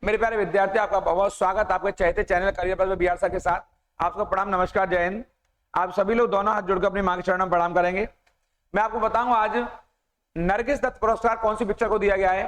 मेरे प्यारे विद्यार्थी, आपका बहुत स्वागत आपके चहते चैनल करियर पर बिहार सर के साथ। आपको प्रणाम, नमस्कार, जय हिंद। आप सभी लोग दोनों हाथ जोड़कर अपनी मां के चरणों में प्रणाम करेंगे। मैं आपको बताऊंगा आज नरगिस दत्त पुरस्कार कौन सी पिक्चर को दिया गया है,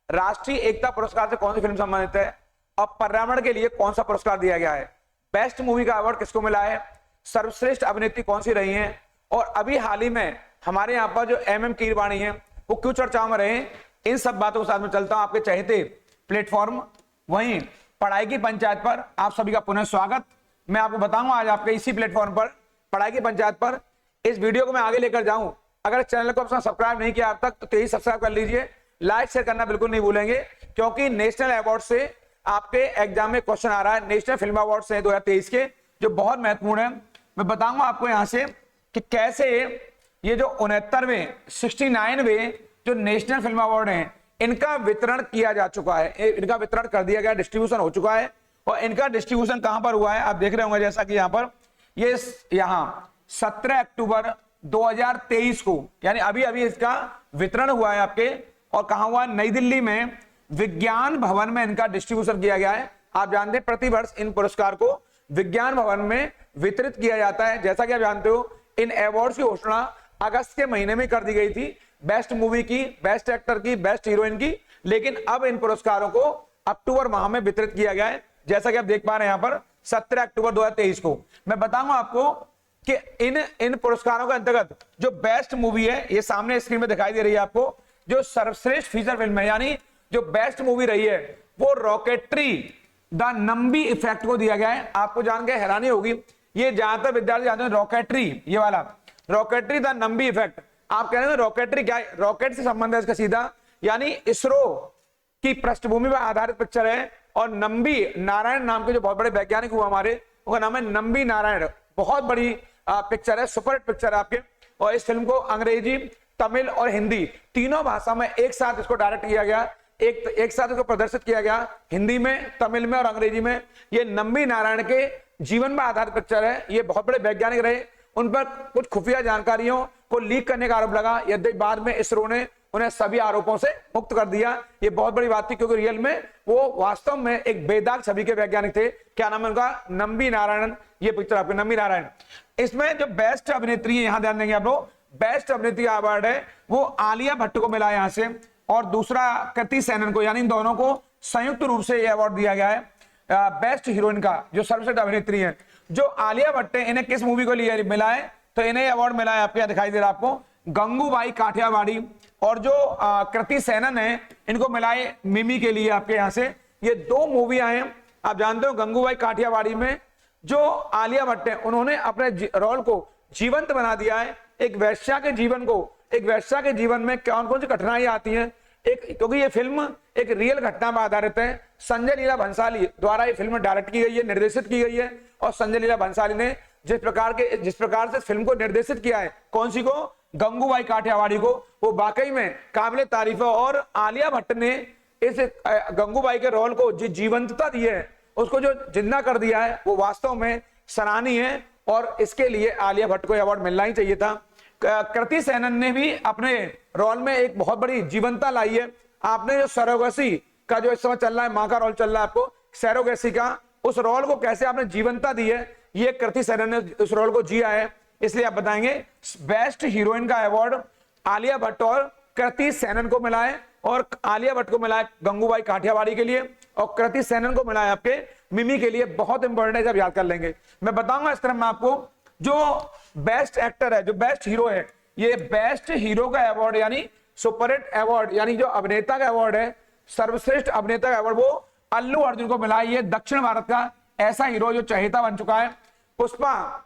राष्ट्रीय एकता पुरस्कार से कौन सी फिल्म संबंधित है और पर्यावरण के लिए कौन सा पुरस्कार दिया गया है, बेस्ट मूवी का अवार्ड किसको मिला है, सर्वश्रेष्ठ अभिनेत्री कौन सी रही है और अभी हाल ही में हमारे यहाँ पर जो MM कीरवाणी है वो क्यों चर्चाओं में रहे, इन सब बातों के साथ में चलता हूं आपके चहेते प्लेटफॉर्म वहीं पढ़ाई की पंचायत पर आप सभी का पुनः स्वागत। मैं आपको बताऊंगा आज आपके इसी प्लेटफॉर्म पर पढ़ाई की पंचायत पर इस वीडियो को मैं आगे लेकर जाऊं। अगर चैनल को आपने सब्सक्राइब नहीं किया अब तक तो तेजी सब्सक्राइब कर लीजिए, लाइक शेयर करना बिल्कुल नहीं भूलेंगे, क्योंकि नेशनल अवार्ड से आपके एग्जाम में क्वेश्चन आ रहा है। नेशनल फिल्म अवार्ड से 2023 के, जो बहुत महत्वपूर्ण है। मैं बताऊंगा आपको यहां से कि कैसे ये जो 69वें जो नेशनल फिल्म अवार्ड है इनका वितरण किया जा चुका है, इनका वितरण कर दिया गया, डिस्ट्रीब्यूशन हो चुका है। और इनका डिस्ट्रीब्यूशन कहां पर हुआ है आप देख रहे होंगे, जैसा कि यहां पर ये यहां 17 अक्टूबर 2023 को, यानी अभी अभी इसका वितरण हुआ है आपके। और कहां हुआ? नई दिल्ली में विज्ञान भवन में इनका डिस्ट्रीब्यूशन किया गया है। आप जानते हैं प्रतिवर्ष इन पुरस्कार को विज्ञान भवन में वितरित किया जाता है। जैसा कि आप जानते हो इन अवार्ड्स की घोषणा अगस्त के महीने में कर दी गई थी, बेस्ट मूवी की, बेस्ट एक्टर की, बेस्ट हीरोइन की, लेकिन अब इन पुरस्कारों को अक्टूबर माह में वितरित किया गया है। जैसा कि आप देख पा रहे हैं यहां पर 17 अक्टूबर 2023 को। मैं बताऊंगा आपको कि इन पुरस्कारों के अंतर्गत जो बेस्ट मूवी है, ये सामने स्क्रीन में दिखाई दे रही है आपको, जो सर्वश्रेष्ठ फीचर फिल्म है, यानी जो बेस्ट मूवी रही है वो रॉकेट्री द नंबी इफेक्ट को दिया गया है। आपको जान के हैरानी होगी, ये ज्यादातर विद्यार्थी जानते हैं रॉकेट्री, ये वाला रॉकेट्री द नंबी इफेक्ट। आप कह रहे हैं रॉकेट्री क्या है? रॉकेट से संबंध है इसका सीधा, यानी इसरो की पृष्ठभूमि पर आधारित पिक्चर है। और नंबी नारायण नाम के जो बहुत बड़े वैज्ञानिक हुआ हमारे, उनका नाम है नंबी नारायण। बहुत बड़ी पिक्चर है, सुपरहिट पिक्चर है आपके। और इस फिल्म को अंग्रेजी, तमिल और हिंदी तीनों भाषा में एक साथ इसको डायरेक्ट किया गया, एक साथ इसको प्रदर्शित किया गया, हिंदी में, तमिल में और अंग्रेजी में। ये नंबी नारायण के जीवन पर आधारित पिक्चर है। ये बहुत बड़े वैज्ञानिक रहे, उन पर कुछ खुफिया जानकारियों को लीक करने का आरोप लगा, यद्यपि बाद में इसरो ने उन्हें सभी आरोपों से मुक्त कर दिया। ये बहुत बड़ी बात थी, क्योंकि रियल में वो वास्तव में एक बेदाग छवि के वैज्ञानिक थे। क्या नाम है उनका? नंबी नारायण। ये पिक्चर आपके नंबी नारायण। इसमें जो बेस्ट अभिनेत्री है, यहां ध्यान देंगे आप लोग, बेस्ट अभिनेत्री अवार्ड है वो आलिया भट्ट को मिला यहां से, और दूसरा कृति सेनन को, यानी इन दोनों को संयुक्त रूप से यह अवार्ड दिया गया है बेस्ट हीरोइन का, जो सर्वश्रेष्ठ अभिनेत्री है। जो आलिया भट्ट है, इन्हें किस मूवी को लिए मिला है? तो इन्हें अवार्ड मिला है, आपके दिखाई दे रहा है आपको, गंगूबाई काठियावाड़ी। और जो कृति सेनन है, इनको मिला है मिमी के लिए आपके यहां से। ये दो मूवियां हैं। आप जानते हो गंगूबाई काठियावाड़ी में जो आलिया भट्ट है, उन्होंने अपने रोल को जीवंत बना दिया है। एक वेश्या के जीवन को, एक वेश्या के जीवन में कौन कौन सी कठिनाइयां आती हैं, क्योंकि ये फिल्म एक रियल घटना पर आधारित है। संजय लीला भंसाली द्वारा ये फिल्म डायरेक्ट की गई है, निर्देशित की गई है। और संजय लीला भंसाली ने जिस प्रकार से फिल्म को निर्देशित किया है, कौन सी को? गंगूबाई काठियावाड़ी को, वो वाकई में काबिले तारीफ है। और आलिया भट्ट ने इस गंगूबाई के रोल को जो जीवंतता दी है, उसको जो जिंदा कर दिया है, वो वास्तव में सराहनीय है। और इसके लिए आलिया भट्ट को अवार्ड मिलना ही चाहिए था। कृति सेनन ने भी अपने रोल में एक बहुत बड़ी जीवंतता लाई है। आपने जो सरोगेसी का जो इस समय चल रहा है, मां का रोल चल रहा है आपको, सरोगेसी का, उस रोल को कैसे आपने जीवंतता दी है, ये कृति सेनन ने उस रोल को जिया है। इसलिए आप बताएंगे बेस्ट हीरोइन का अवार्ड आलिया भट्ट और कृति सेनन को मिला है। और आलिया भट्ट को मिला है गंगूबाई काठियावाड़ी के लिए, और कृति सेनन को मिला है आपके मिमी के लिए। बहुत इंपॉर्टेंट है, जब याद कर लेंगे। मैं बताऊंगा इस तरह में आपको जो बेस्ट एक्टर है, जो बेस्ट हीरो है, ये बेस्ट हीरो का अवार्ड, यानी सुपरहिट अवार्ड, यानी जो अभिनेता का अवार्ड है, सर्वश्रेष्ठ अभिनेता का अवार्ड, वो अल्लू अर्जुन को मिला है। ये दक्षिण भारत का ऐसा हीरो जो चहेता बन चुका है। पुष्पा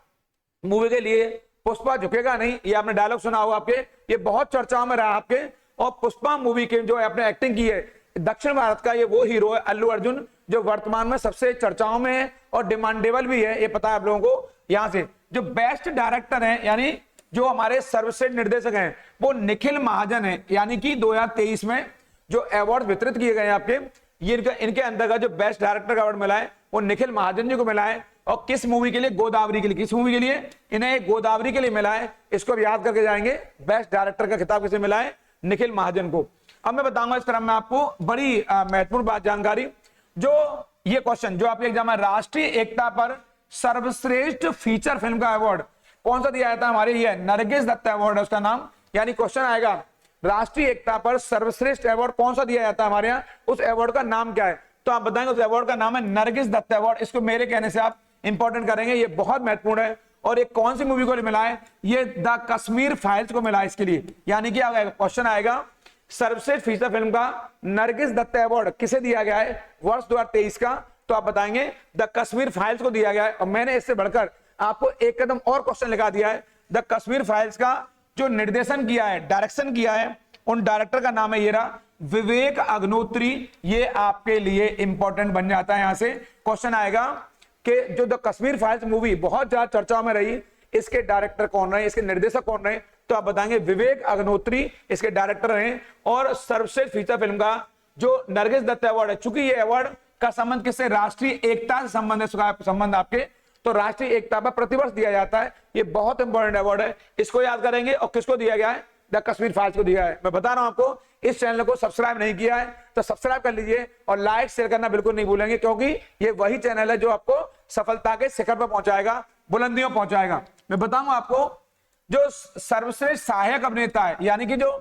मूवी के लिए पुष्पा झुकेगा नहीं, ये आपने डायलॉग सुना होगा आपके, ये बहुत चर्चाओं में रहा आपके। और पुष्पा मूवी के जो आपने एक्टिंग की है, दक्षिण भारत का ये वो हीरो है अल्लू अर्जुन, जो वर्तमान में सबसे चर्चाओं में है और डिमांडेबल भी है, ये पता है आप लोगों को। यहां से जो बेस्ट डायरेक्टर है, यानी जो हमारे सर्वश्रेष्ठ निर्देशक हैं, वो निखिल महाजन है। यानी कि 2023 में जो अवार्ड वितरित किए गए हैं आपके, ये इनके अंतर्गत जो बेस्ट डायरेक्टर का अवार्ड मिला है वो निखिल महाजन जी को मिला है। और किस मूवी के लिए? गोदावरी के लिए। किस मूवी के लिए? इन्हें गोदावरी के लिए मिला है। इसको याद करके जाएंगे। बेस्ट डायरेक्टर का खिताब किसे मिला है? निखिल महाजन को। अब मैं बताऊंगा इस तरह में आपको बड़ी महत्वपूर्ण बात जानकारी। जो ये क्वेश्चन जो आपके एग्जाम में, राष्ट्रीय एकता पर सर्वश्रेष्ठ फीचर फिल्म का अवार्ड कौन सा दिया जाता है हमारे, ये नरगिस दत्ता अवार्ड है उसका नाम। यानी क्वेश्चन आएगा राष्ट्रीय एकता पर सर्वश्रेष्ठ अवार्ड कौन सा दिया जाता है हमारे यहाँ, उस अवार्ड का नाम क्या है, तो आप बताएंगे उस अवार्ड का नाम है नरगिस दत्ता अवार्ड। इसको मेरे कहने से आप इंपॉर्टेंट करेंगे, ये बहुत महत्वपूर्ण है। और ये कौन सी मूवी को मिला है, ये द कश्मीर फाइल्स को मिला है इसके लिए। यानी कि क्वेश्चन आएगा सर्वश्रेष्ठ फीचर फिल्म का नरगिस दत्ता अवार्ड किसे दिया गया है वर्ष 2023 का, तो आप बताएंगे द कश्मीर फाइल्स को दिया गया है। और मैंने इससे बढ़कर आपको एक कदम और क्वेश्चन लिखा दिया है, द कश्मीर फाइल्स का जो निर्देशन किया है, डायरेक्शन किया है, उन डायरेक्टर का नाम है ये रहा विवेक अग्निहोत्री। ये आपके लिए इंपॉर्टेंट बन जाता है। यहां से क्वेश्चन आएगा कि जो द कश्मीर फाइल्स मूवी बहुत ज्यादा चर्चाओं में रही, इसके डायरेक्टर कौन रहे, इसके निर्देशक कौन रहे, तो आप बताएंगे विवेक अग्निहोत्री इसके डायरेक्टर रहे। और सर्वश्रेष्ठ फीचर फिल्म का जो नरगिस दत्ता अवार्ड है, चूंकि ये अवार्ड का संबंध किससे, राष्ट्रीय एकता से संबंध है, संबंध आपके, तो राष्ट्रीय एकता पर प्रतिवर्ष दिया जाता है। ये बहुत इंपॉर्टेंट अवार्ड है, इसको याद करेंगे। और किसको दिया गया है, द कश्मीर फाइल्स को दिया है। मैं बता रहा हूं आपको, इस चैनल को सब्सक्राइब नहीं किया है तो सब्सक्राइब कर लीजिए और लाइक शेयर करना बिल्कुल नहीं भूलेंगे, क्योंकि ये वही चैनल है जो आपको सफलता के शिखर पर पहुंचाएगा, बुलंदियों पहुंचाएगा। मैं बताऊंगा आपको जो सर्वश्रेष्ठ सहायक अभिनेता है, यानी कि जो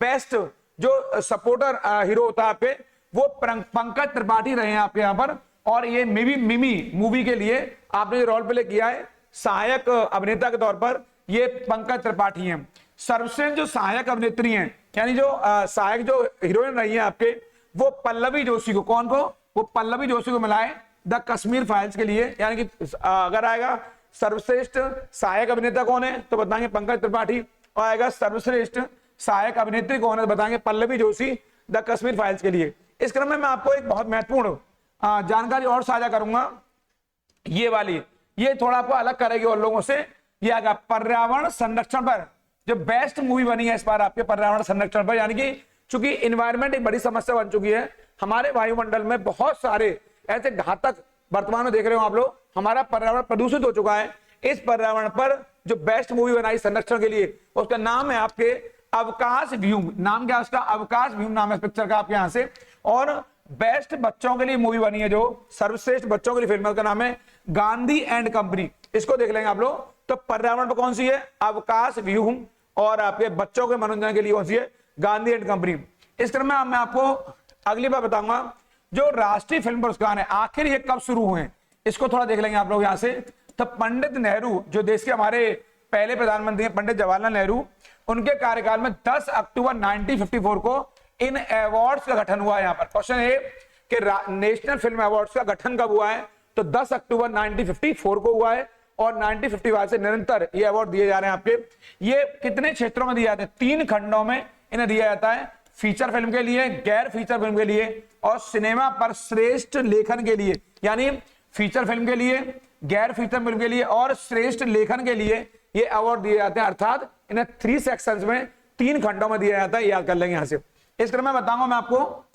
बेस्ट जो सपोर्टर हीरो होता है आपके, वो पंकज त्रिपाठी रहे हैं आपके यहाँ पर। और ये मिमी मूवी के लिए आपने जो रोल प्ले किया है सहायक अभिनेता के तौर पर, ये पंकज त्रिपाठी हैं। सर्वश्रेष्ठ जो सहायक अभिनेत्री हैं, यानी जो सहायक जो हीरोइन रही है आपके, वो पल्लवी जोशी को, कौन को, वो पल्लवी जोशी को मिला है द कश्मीर फाइल्स के लिए। यानी कि अगर आएगा सर्वश्रेष्ठ सहायक अभिनेता कौन है तो बताएंगे पंकज त्रिपाठी, और आएगा सर्वश्रेष्ठ सहायक अभिनेत्री कौन है तो बताएंगे पल्लवी जोशी द कश्मीर फाइल्स के लिए। इस क्रम में मैं आपको एक बहुत महत्वपूर्ण जानकारी और साझा करूंगा, ये वाली, ये थोड़ा आपको अलग करेगी और लोगों से। ये आएगा पर्यावरण संरक्षण पर, जो बेस्ट मूवी बनी है इस बार आपके पर्यावरण संरक्षण पर। यानी कि चूंकि इन्वायरमेंट एक बड़ी समस्या बन चुकी है, हमारे वायुमंडल में बहुत सारे ऐसे घातक, वर्तमान में देख रहे हो आप लोग, हमारा पर्यावरण प्रदूषित हो चुका है। इस पर्यावरण पर जो बेस्ट मूवी बनाई संरक्षण के लिए, उसका नाम है आपके अवकाश व्यूम। नाम क्या है उसका, अवकाश व्यूम नाम है पिक्चर का आपके यहां से। और बेस्ट बच्चों के लिए मूवी बनी है, जो सर्वश्रेष्ठ बच्चों के लिए फिल्म, का नाम है गांधी एंड कंपनी। इसको देख लेंगे आप लोग। तो पर्यावरण पर कौन सी है, अवकाश व्यूम, और आपके बच्चों के मनोरंजन के लिए कौन सी है, गांधी एंड कंपनी। इस क्रम में मैं आपको अगली बार बताऊंगा जो राष्ट्रीय फिल्म पुरस्कार है आखिर ये कब शुरू हुए, इसको थोड़ा देख लेंगे आप लोग यहां से। तो पंडित नेहरू, जो देश के हमारे पहले प्रधानमंत्री हैं पंडित जवाहरलाल नेहरू, उनके कार्यकाल में 10 अक्टूबर 1954 को इन अवार्ड्स का गठन हुआ है। यहाँ पर क्वेश्चन है कि नेशनल फिल्म अवार्ड्स का गठन कब हुआ है, तो 10 अक्टूबर 1954 को हुआ है। और 1955 से निरंतर ये अवार्ड दिए जा रहे हैं आपके। ये कितने क्षेत्रों में दिए जाते हैं, 3 खंडों में इन्हें दिया जाता है, फीचर फिल्म के लिए, गैर फीचर फिल्म के लिए, और सिनेमा पर श्रेष्ठ लेखन के लिए। यानी फीचर फिल्म के लिए, गैर फीचर फिल्म के लिए और श्रेष्ठ लेखन के लिए ये अवार्ड दिए जाते हैं। अर्थात इन्हें 3 सेक्शंस में, 3 खंडों में दिया जाता है, याद कर लेंगे यहां से। इस क्रम में बताऊंगा मैं आपको,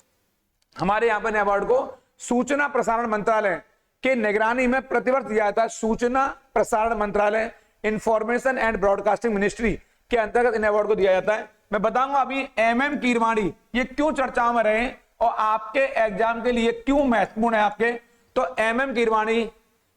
हमारे यहाँ पर अवार्ड को सूचना प्रसारण मंत्रालय के निगरानी में प्रतिवर्ष दिया जाता है। सूचना प्रसारण मंत्रालय, इंफॉर्मेशन एंड ब्रॉडकास्टिंग मिनिस्ट्री के अंतर्गत इन अवार्ड को दिया जाता है। मैं बताऊंगा अभी MM कीरवाणी ये क्यों चर्चाओं में रहे और आपके एग्जाम के लिए क्यों महत्वपूर्ण है आपके। तो MM कीरवाणी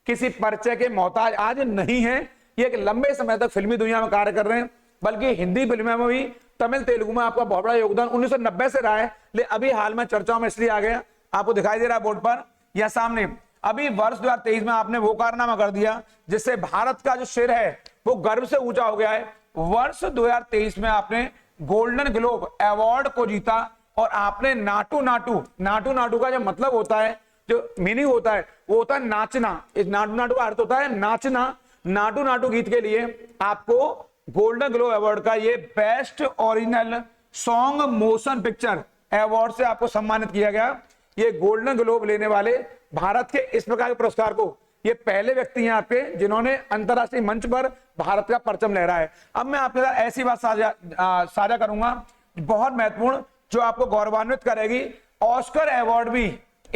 किसी परिचय के मोहताज आज नहीं है, ये एक लंबे समय तक फिल्मी दुनिया में कार्य कर रहे हैं, बल्कि हिंदी फिल्मों में भी, तमिल तेलुगु में आपका बहुत बड़ा योगदान 1990 से रहा है, लेकिन अभी हाल में चर्चाओं में इसलिए आ गया, आपको दिखाई दे रहा है बोर्ड पर या सामने। अभी वर्ष 2023 में आपने वो कारनामा कर दिया जिससे भारत का जो सिर है वो गर्व से ऊंचा हो गया है। वर्ष 2023 में आपने गोल्डन ग्लोब अवार्ड को जीता और आपने नाटू नाटू का जो मतलब होता है, जो मीनिंग होता है, वो होता है नाचना। इस नाटू का अर्थ होता है नाचना। नाटू गीत के लिए आपको गोल्डन ग्लोब अवार्ड का ये best original song motion picture award से आपको सम्मानित किया गया। ये गोल्डन ग्लोब लेने वाले भारत के इस प्रकार के पुरस्कार को ये पहले व्यक्ति हैं आपके जिन्होंने अंतरराष्ट्रीय मंच पर भारत का परचम लहराया है। अब मैं आपके साथ ऐसी बात साझा करूंगा बहुत महत्वपूर्ण, जो आपको गौरवान्वित करेगी। ऑस्कर अवार्ड भी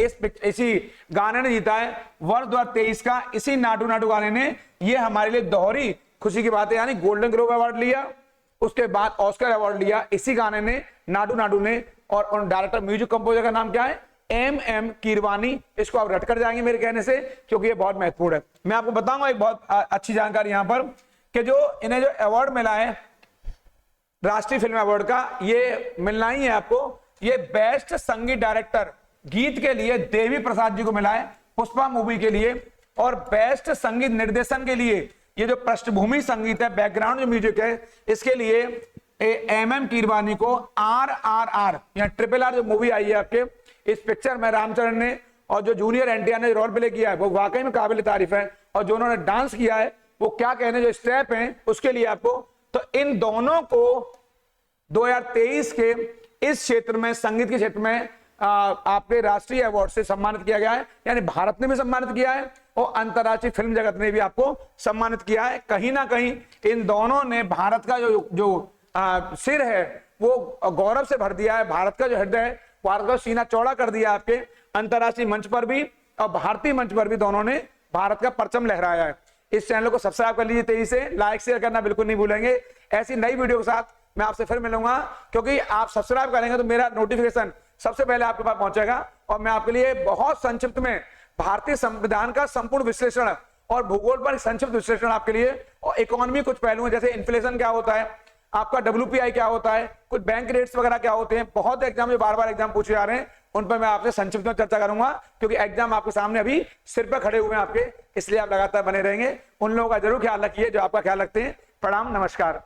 इसी गाने ने जीता है वर्ष 2023 का। इसी नाटू गाने ने, ये हमारे लिए दोहरी खुशी की बात है, यानी गोल्डन ग्लोब अवार्ड लिया, उसके बाद ऑस्कर अवार्ड लिया इसी गाने ने, नाटू ने। और डायरेक्टर म्यूजिक कंपोजर का नाम क्या है, MM कीरवानी, इसको आप रट कर जाएंगे मेरे कहने से, क्योंकि ये बहुत महत्वपूर्ण है। मैं आपको बताऊंगा एक बहुत अच्छी जानकारी यहां पर कि जो इन्हें जो अवार्ड मिला है राष्ट्रीय फिल्म अवार्ड का, ये मिलना ही है आपको। ये बेस्ट संगीत डायरेक्टर गीत के लिए देवी प्रसाद जी को मिला है पुष्पा मूवी के लिए, और बेस्ट संगीत निर्देशन के लिए ये जो पृष्ठभूमि संगीत है, बैकग्राउंड जो म्यूजिक है, इसके लिए MM कीरवानी को RRR या RRR जो मूवी आई है आपके, इस पिक्चर में रामचरण ने और जो जूनियर NTR ने रोल प्ले किया है वो वाकई में काबिल तारीफ है, और जो उन्होंने डांस किया है वो क्या कहने जो स्टेप हैं उसके लिए आपको, तो इन दोनों को 2023 के इस क्षेत्र में, संगीत के क्षेत्र में आपके राष्ट्रीय अवार्ड से सम्मानित किया गया है। यानी भारत ने भी सम्मानित किया है और अंतर्राष्ट्रीय फिल्म जगत ने भी आपको सम्मानित किया है। कहीं ना कहीं इन दोनों ने भारत का जो सिर है वो गौरव से भर दिया है, भारत का जो हृदय है, भारत का सीना चौड़ा कर दिया आपके अंतर्राष्ट्रीय मंच पर भी और भारतीय मंच पर भी, दोनों ने भारत का परचम लहराया है। इस चैनल को सब्सक्राइब कर लीजिए तेजी से, लाइक शेयर करना बिल्कुल नहीं भूलेंगे। ऐसी नई वीडियो के साथ मैं आपसे फिर मिलूंगा, क्योंकि आप सब्सक्राइब करेंगे तो मेरा नोटिफिकेशन सबसे पहले आपके पास पहुंचेगा, और मैं आपके लिए बहुत संक्षिप्त में भारतीय संविधान का संपूर्ण विश्लेषण और भूगोल पर संक्षिप्त विश्लेषण आपके लिए, और इकोनॉमी कुछ पहलू है, जैसे इन्फ्लेशन क्या होता है, आपका WPI क्या होता है, कुछ बैंक रेट्स वगैरह क्या होते हैं, बहुत एग्जाम जो बार बार एग्जाम पूछे जा रहे हैं, उन पर मैं आपसे संक्षिप्त में चर्चा करूंगा, क्योंकि एग्जाम आपके सामने अभी सिर पर खड़े हुए हैं आपके, इसलिए आप लगातार बने रहेंगे। उन लोगों का जरूर ख्याल रखिए जो आपका ख्याल रखते हैं। प्रणाम, नमस्कार।